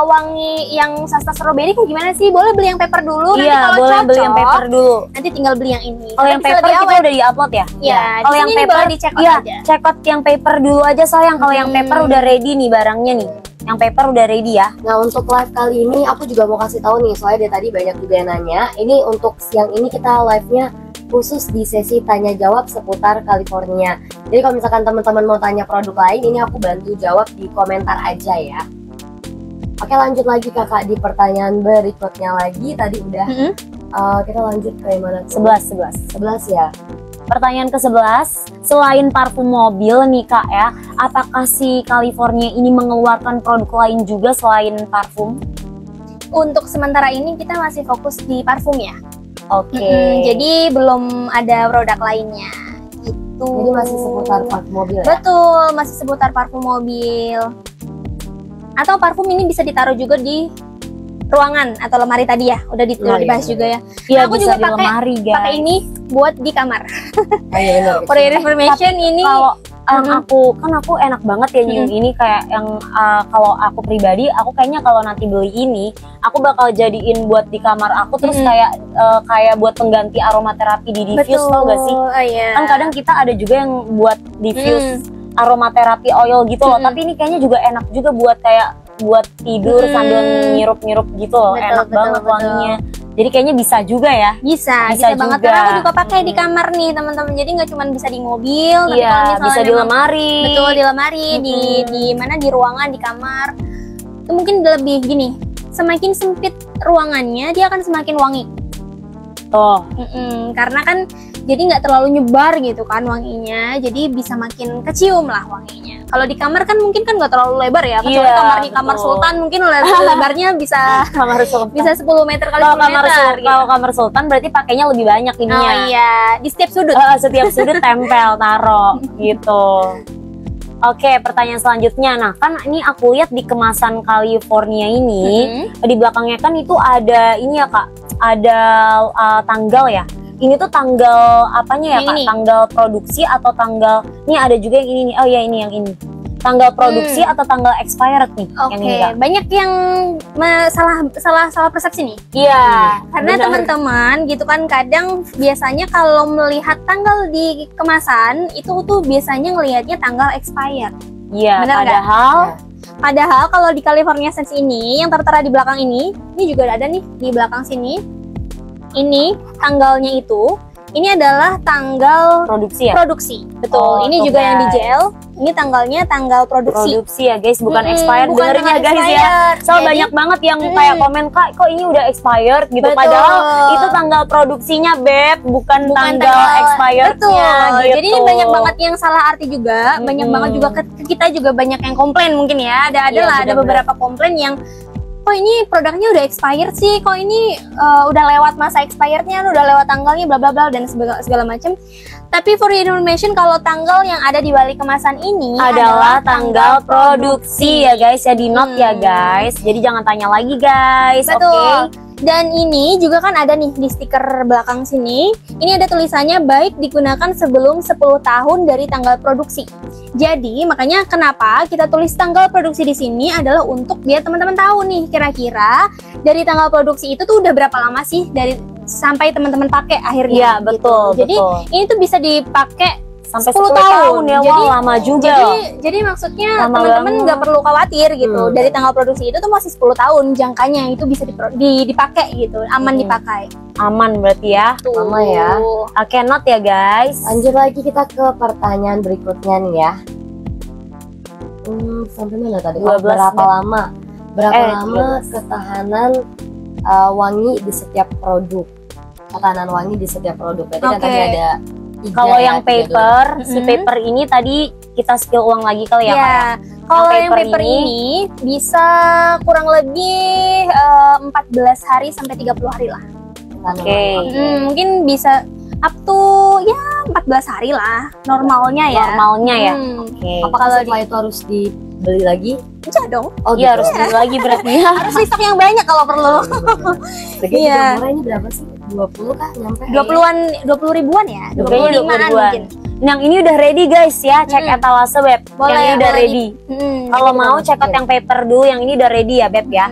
B: wangi yang sasta strawberry kayak gimana sih? Boleh beli yang paper dulu, nanti
C: Iya,
B: kalau
C: boleh
B: cocok
C: beli yang paper dulu.
B: nanti tinggal beli yang ini.
C: Kalau yang paper kita udah di-upload ya?
B: Iya,
C: Kalau yang paper
B: boleh dicek
C: iya,
B: aja.
C: check out yang paper dulu aja sayang. Kalau yang paper udah ready nih barangnya nih. Yang paper udah ready ya.
A: Nah, untuk live kali ini aku juga mau kasih tahu nih, soalnya dari tadi banyak juga yang nanya. Ini untuk siang ini kita live-nya khusus di sesi tanya jawab seputar California. Jadi kalau misalkan teman-teman mau tanya produk lain, ini aku bantu jawab di komentar aja ya. Oke, lanjut lagi kakak di pertanyaan berikutnya lagi. Tadi udah kita lanjut ke yang mana? 11 ya.
C: Pertanyaan ke-11, selain parfum mobil nih Kak ya, apakah si California ini mengeluarkan produk lain juga selain parfum?
B: Untuk sementara ini kita masih fokus di parfum ya.
C: Oke.
B: Jadi belum ada produk lainnya. Gitu.
A: Jadi masih seputar parfum mobil ya?
B: Betul, masih seputar parfum mobil. Atau parfum ini bisa ditaruh juga di ruangan atau lemari tadi ya, udah dibahas juga ya.
C: Iya,
B: aku
C: bisa
B: juga
C: di lemari guys.
B: pakai ini buat di kamar.
A: Oh, iya, benar.
B: For your information ini
C: Kalau aku enak banget ya nyium ini kayak yang kalau aku pribadi aku kayaknya kalau nanti beli ini aku bakal jadiin buat di kamar aku terus kayak buat pengganti aromaterapi di diffuse tau gak sih?
B: Oh, iya.
C: Kan kadang kita ada juga yang buat diffuse aromaterapi oil gitu loh, tapi ini kayaknya juga enak juga buat kayak buat tidur sambil ngirup-ngirup gitu loh. Enak banget wanginya. Jadi kayaknya bisa juga ya.
B: Bisa banget.
C: juga.
B: Karena aku juga pakai di kamar nih teman-teman. Jadi nggak cuma bisa di mobil, tapi kalau misalnya
C: bisa di lemari.
B: Betul, di lemari, di mana, di ruangan, di kamar. Itu mungkin lebih gini. Semakin sempit ruangannya, dia akan semakin wangi.
C: Tuh.
B: Karena kan jadi nggak terlalu nyebar gitu kan wanginya, jadi bisa makin kecium lah wanginya. Kalau di kamar kan mungkin kan nggak terlalu lebar ya, kecuali kamar Sultan mungkin lebarnya bisa
C: kamar Sultan.
B: bisa 10 meter kali 10 meter.
C: Kalau kamar Sultan berarti pakainya lebih banyak ininya.
B: Oh iya, di setiap sudut.
C: Setiap sudut tempel taro gitu. Oke, pertanyaan selanjutnya. Nah, kan ini aku lihat di kemasan California ini di belakangnya kan itu ada ini ya Kak, ada tanggal ya. Ini tuh tanggal apanya ya Kak? Tanggal produksi atau tanggal ini ada juga yang ini nih. Oh ya ini yang ini. Tanggal produksi atau tanggal expired nih yang ini Kak.
B: Banyak yang salah persepsi nih.
C: Iya.
B: Karena teman-teman gitu kan kadang biasanya kalau melihat tanggal di kemasan itu tuh biasanya ngelihatnya tanggal expired.
C: Iya,
B: Padahal kalau di California Sense ini yang tertera di belakang ini juga ada nih di belakang sini. Ini tanggalnya ini adalah tanggal
C: produksi ya?
B: Produksi, betul. Ini juga yang di gel. Ini tanggalnya tanggal produksi.
C: Produksi ya guys, bukan expired.
B: Bukan
C: Dengerin ya guys ya.
B: Jadi,
C: banyak banget yang kayak komen Kak, kok ini udah expired gitu.
B: Betul.
C: Padahal itu tanggal produksinya Beb, bukan tanggal expirednya.
B: Betul.
C: Gitu.
B: Jadi ini banyak banget yang salah arti juga. Banyak banget juga kita juga banyak yang komplain mungkin ya. Ada beberapa komplain yang kok ini produknya udah expired sih, kok ini udah lewat masa expirednya, udah lewat tanggalnya, bla bla bla dan segala macam. Tapi for your information, kalau tanggal yang ada di balik kemasan ini
C: adalah tanggal produksi ya guys, ya di note ya guys. Jadi jangan tanya lagi guys.
B: Betul. Okay? Dan ini juga kan ada nih di stiker belakang sini. Ini ada tulisannya baik digunakan sebelum 10 tahun dari tanggal produksi. Jadi makanya kenapa kita tulis tanggal produksi di sini adalah untuk biar teman-teman tahu nih kira-kira dari tanggal produksi itu tuh udah berapa lama sih dari sampai teman-teman pakai akhirnya.
C: Iya, betul.
B: Gitu. Jadi ini tuh bisa dipakai
C: sampai
B: 10 tahun
C: ya. Jadi lama juga.
B: Jadi maksudnya teman-teman nggak perlu khawatir gitu. Dari tanggal produksi itu tuh masih 10 tahun jangkanya, itu bisa dipakai gitu, aman dipakai.
C: Aman berarti ya.
A: Aman ya.
C: Oke, note ya guys.
A: Lanjut lagi kita ke pertanyaan berikutnya nih ya. Sampai mana tadi? Berapa lama ketahanan wangi di setiap produk? Ketahanan wangi di setiap produk. Berarti kan tadi ada
C: kalau yang paper, si paper ini tadi kita spill ulang lagi kali ya Kak ya?
B: Kalau yang paper ini bisa kurang lebih 14 hari sampai 30 hari lah.
C: Oke.
B: Mungkin bisa up to ya 14 hari lah normalnya ya.
C: Normalnya ya. Oke.
A: Apakah setelah itu harus dibeli lagi?
B: Iya dong.
C: Oh iya, harus beli lagi berarti ya.
B: Harus stok yang banyak kalau perlu.
A: Iya. Ini berapa sih? 20 kah nyampe?
B: 20 ribuan ya? 25-an mungkin.
C: Yang ini udah ready guys ya, cek etalase Beb.
B: Boleh,
C: yang ini udah
B: boleh
C: ready. Kalau mau check out yang paper dulu, yang ini udah ready ya Beb ya.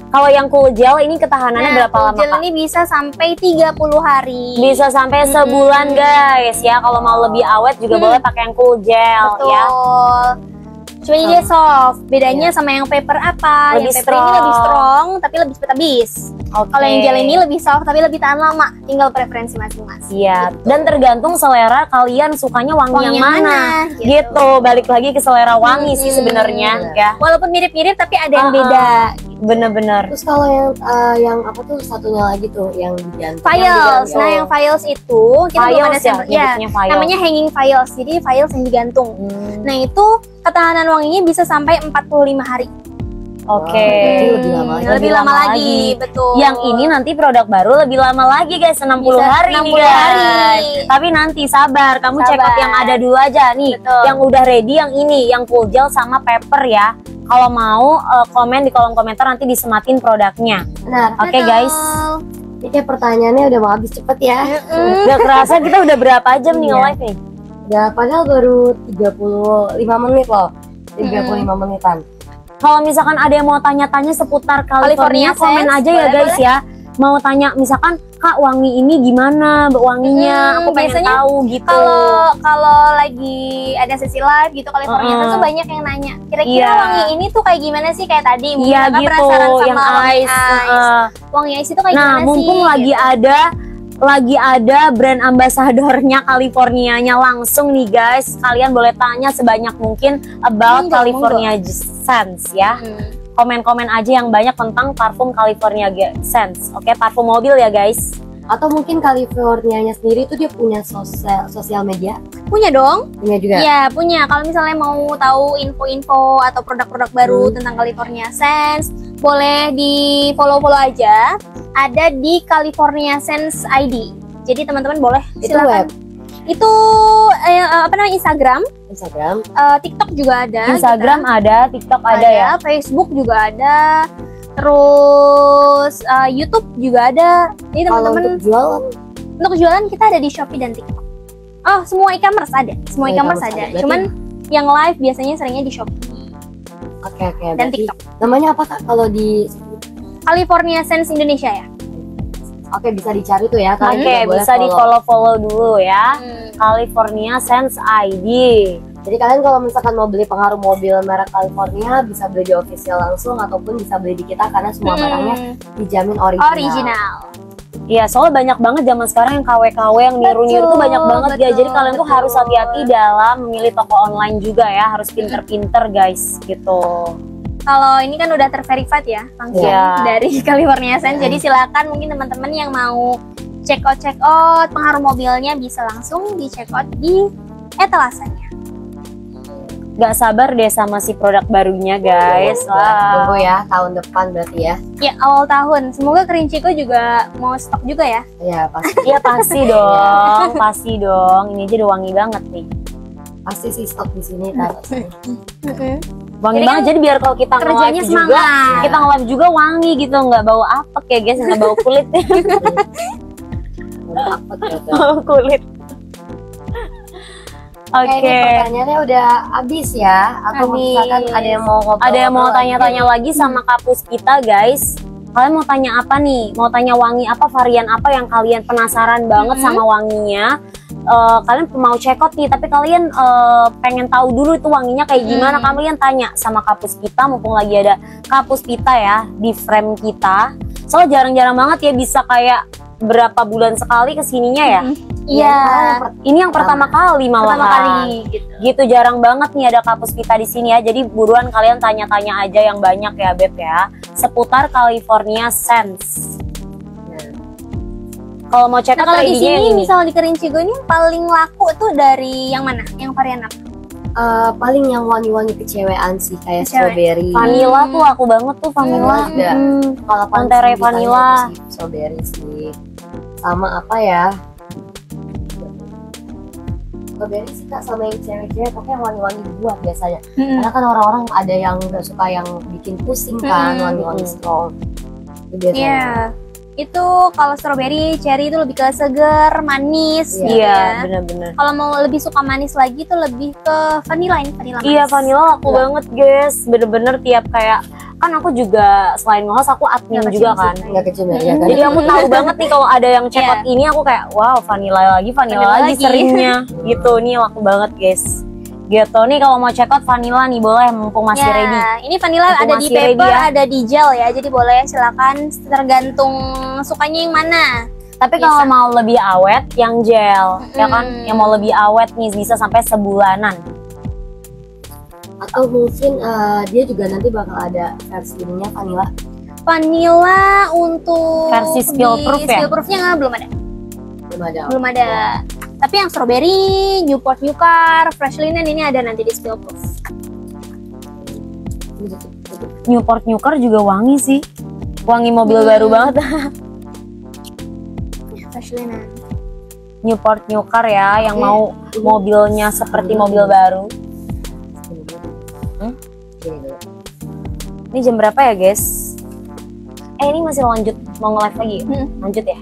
C: Kalau yang cool gel ini ketahanannya berapa lama
B: gel
C: Kak?
B: ini bisa sampai 30 hari.
C: Bisa sampai sebulan guys ya. Kalau mau lebih awet juga boleh pakai yang cool gel ya.
B: Betul. Cuma ini dia soft. Bedanya sama yang paper apa?
C: Lebih
B: Yang paper ini lebih strong tapi lebih cepat habis.
C: Oke.
B: Kalau yang gel ini lebih soft tapi lebih tahan lama. Tinggal preferensi masing-masing.
C: Iya, dan tergantung selera kalian sukanya wangi yang mana. Gitu. Balik lagi ke selera wangi sih sebenarnya ya.
B: Walaupun mirip-mirip tapi ada yang beda.
C: Bener-bener.
A: Terus kalau yang apa tuh satunya lagi tuh yang digantung.
B: Files. Nah, yang files itu kita belum ada
C: Files ya, files.
B: namanya hanging files. Jadi files yang digantung. Nah, itu ketahanan wanginya bisa sampai 45 hari.
C: Oke.
A: Lebih lama
B: lagi, betul.
C: Yang ini nanti produk baru lebih lama lagi guys, 60
B: Bisa
C: hari
B: 60
C: nih guys.
B: hari.
C: Tapi nanti sabar, kamu check out
B: Sabar.
C: yang ada dulu aja nih.
B: Betul.
C: Yang udah ready yang ini, yang cool gel sama paper ya. Kalau mau komen di kolom komentar nanti disematin produknya.
A: Benar.
C: Oke guys.
A: Ini kayak pertanyaannya udah mau habis cepet ya.
C: Gak kerasa kita udah berapa jam nih
A: Iya.
C: nge-live nih?
A: Ya padahal baru 35 menit loh. 35 menitan.
C: Kalau misalkan ada yang mau tanya-tanya seputar California,
B: California
C: komen
B: Sense,
C: aja ya
B: boleh,
C: guys ya. Mau tanya misalkan Kak wangi ini gimana wanginya, aku pengen
B: biasanya
C: tahu gitu.
B: Kalau lagi ada sesi live gitu California tuh banyak yang nanya kira-kira
C: Iya.
B: wangi ini tuh kayak gimana sih kayak tadi mungkin
C: Iya
B: Kakak
C: gitu,
B: penasaran sama
C: yang
B: wangi
C: ice.
B: wangi ice itu kayak
C: Nah,
B: gimana sih
C: mumpung lagi ada brand ambasadornya Californianya langsung nih guys. Kalian boleh tanya sebanyak mungkin about California Sense ya. Komen-komen aja yang banyak tentang parfum California Sense. Oke, parfum mobil ya guys.
A: Atau mungkin Californianya sendiri tuh dia punya sosial media.
B: punya dong.
A: Punya juga.
B: Iya punya. Kalau misalnya mau tahu info-info atau produk-produk baru tentang California Sense, boleh di follow aja. Ada di California Sense ID. Jadi teman-teman boleh
A: Itu
B: silakan.
A: web.
B: Itu apa namanya Instagram, TikTok juga ada.
C: Instagram ada, TikTok ada ya.
B: Facebook juga ada. Terus YouTube juga ada. Jadi
A: Kalau
B: teman-teman
A: untuk jualan,
B: untuk jualan kita ada di Shopee dan TikTok. Oh, semua e-commerce ada. Semua e-commerce ada.
A: Berarti-
B: Cuman yang live biasanya seringnya di Shopee
A: oke.
B: dan
A: Berarti
B: TikTok.
A: namanya apa Kak kalau di
B: California Sense Indonesia ya.
A: Oke, bisa dicari tuh ya. Kalian
C: Oke,
A: juga boleh
C: bisa di follow dulu ya.
B: Hmm.
C: California Sense ID.
A: Jadi kalian kalau misalkan mau beli pengaruh mobil merek California bisa beli di official langsung ataupun bisa beli di kita karena semua barangnya dijamin original.
C: Iya, soalnya banyak banget zaman sekarang yang KW-KW yang niru-niru tuh banyak banget guys. Jadi kalian tuh harus hati-hati dalam memilih toko online juga ya. Harus pinter-pinter guys gitu.
B: Kalau ini kan udah terverified ya langsung
C: Iya.
B: dari California Sense. Jadi silakan mungkin teman-teman yang mau check out pengaruh mobilnya bisa langsung di check out di etalasenya.
C: Gak sabar deh sama si produk barunya guys.
A: Tunggu ya tahun depan berarti ya.
B: Ya awal tahun. Semoga Kerinciko juga mau stok juga ya.
A: Ya pasti.
C: Iya pasti dong, pasti dong. Ini aja udah wangi banget nih.
A: Pasti sih stok di sini taruh sini.
C: Wangi
B: Jadi
C: banget.
B: kan
C: Jadi biar kalau kita
B: kerjanya
C: nge-live juga,
B: semangat.
C: kita nge-live juga wangi gitu, nggak bau apek ya guys, nggak bau kulit.
A: Apa gitu.
C: Bau kulit. Oke.
A: Oke, pertanyaannya udah habis ya. Atau
B: Habis.
A: misalkan ada yang mau ngobrol?
C: Ada yang mau tanya-tanya lagi sama Kapus kita guys. Kalian mau tanya apa nih? Mau tanya wangi apa, varian apa yang kalian penasaran banget sama wanginya? Kalian mau check out nih, tapi kalian pengen tahu dulu itu wanginya kayak gimana? Kalian tanya sama Kapus kita, mumpung lagi ada Kapus kita ya di frame kita. Soalnya jarang-jarang banget ya bisa kayak berapa bulan sekali kesininya ya.
B: Iya.
C: Ini yang pertama kali malah.
B: Pertama kali gitu.
C: Gitu jarang banget nih ada Kapus kita di sini ya. Jadi buruan kalian tanya-tanya aja yang banyak ya Beb ya seputar California Sense. Kalau mau check
B: Nah
C: out
B: kalau di
C: ID-nya yang
B: sini
C: ini.
B: misalnya di Kerinciko ini yang paling laku tuh dari yang mana? Yang varian apa?
A: Paling yang wangi-wangi kecewean sih kayak
B: Kecewe.
A: strawberry.
C: Vanilla tuh aku banget tuh vanilla.
A: Juga. Kalau
C: Monterey vanilla.
A: Strawberry sih. Sama apa ya? Strawberry sih Kak, sama yang cewek-cewek pokoknya yang wangi-wangi buah biasanya. Karena kan orang-orang ada yang nggak suka yang bikin pusing kan, wangi-wangi strong. Itu biasanya.
B: Iya. Itu kalau strawberry, cherry itu lebih ke seger, manis gitu
C: Iya,
B: ya.
C: bener-bener.
B: Kalau mau lebih suka manis lagi tuh lebih ke vanilla ini, vanilla manis.
C: Iya, vanilla laku banget guys. Bener-bener tiap kayak, kan aku juga selain nge-host aku admin
B: Nggak
C: juga
B: kecium
C: kan.
B: sih.
A: Nggak kecium ya, ya kan?
C: Jadi aku tahu banget nih kalau ada yang check out ini aku kayak wow vanilla lagi
B: Vanilla
C: lagi
B: lagi.
C: seringnya gitu nih laku banget guys. Gitu nih kalau mau check out vanilla nih boleh mumpung masih
B: Ya,
C: ready.
B: ini vanilla
C: Mumpung
B: ada di
C: masih ready
B: paper,
C: ya.
B: ada di gel ya. Jadi boleh silakan tergantung sukanya yang mana.
C: Tapi
B: Biasa.
C: kalau mau lebih awet yang gel ya kan, yang mau lebih awet nih bisa sampai sebulanan.
A: Atau mungkin dia juga nanti bakal ada versi ininya vanilla.
B: Vanilla untuk
C: Versi spill proof ya?
B: Spill proofnya belum ada.
A: Belum ada.
B: Tapi yang strawberry, Newport Newcar, Fresh Linen ini ada nanti di spill proof.
C: Newport Newcar juga wangi sih. Wangi mobil baru banget.
B: Fresh Linen.
C: Newport Newcar ya yang
A: Oke.
C: mau mobilnya seperti mobil baru.
A: Gini dulu.
C: Ini jam berapa ya guys? Ini masih lanjut mau nge-live lagi ya? Lanjut ya?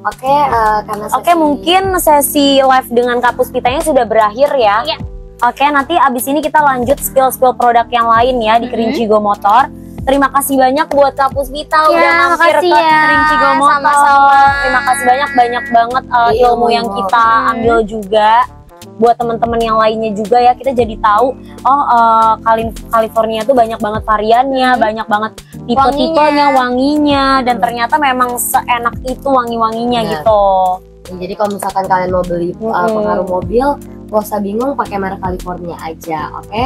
A: Oke, karena
C: Oke, mungkin sesi live dengan Kak Puspitanya sudah berakhir ya.
B: Iya.
C: Oke, nanti abis ini kita lanjut spill-spill produk yang lain ya di Kerinci Go Motor. Terima kasih banyak buat Kak Puspita udah mampir
B: makasih
C: ke
B: ya.
C: Kerinci Go Motor.
B: Sama-sama.
C: Terima kasih banyak banget ilmu yang kita ambil juga. Buat teman-teman yang lainnya juga ya, kita jadi tahu California tuh banyak banget variannya, banyak banget tipe-tipenya, wanginya, dan ternyata memang seenak itu wangi-wanginya
A: Benar.
C: gitu.
A: Jadi kalau misalkan kalian mau beli pengaruh mobil, gak usah bingung, pakai merek California aja, oke?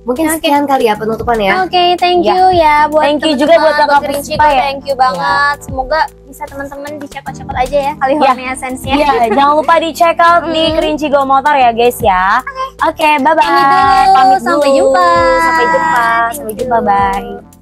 A: Mungkin
B: Oke.
A: sekian kali ya penutupan ya.
B: Oke, thank you ya buat
C: Thank you
B: teman-teman,
C: juga buat Kakak
B: Kerinci
C: Puspa
B: Go,
C: ya.
B: thank you banget. Semoga bisa teman-teman dicepat-cepat aja ya California Essence-nya.
C: Iya, jangan lupa di check out di Kerinci Go Motor ya guys ya. Oke, bye bye.
B: Ini dulu.
C: Pamit
B: Sampai
C: dulu.
B: jumpa.
C: Sampai jumpa.
B: Thank
C: Sampai
B: you.
C: jumpa, bye.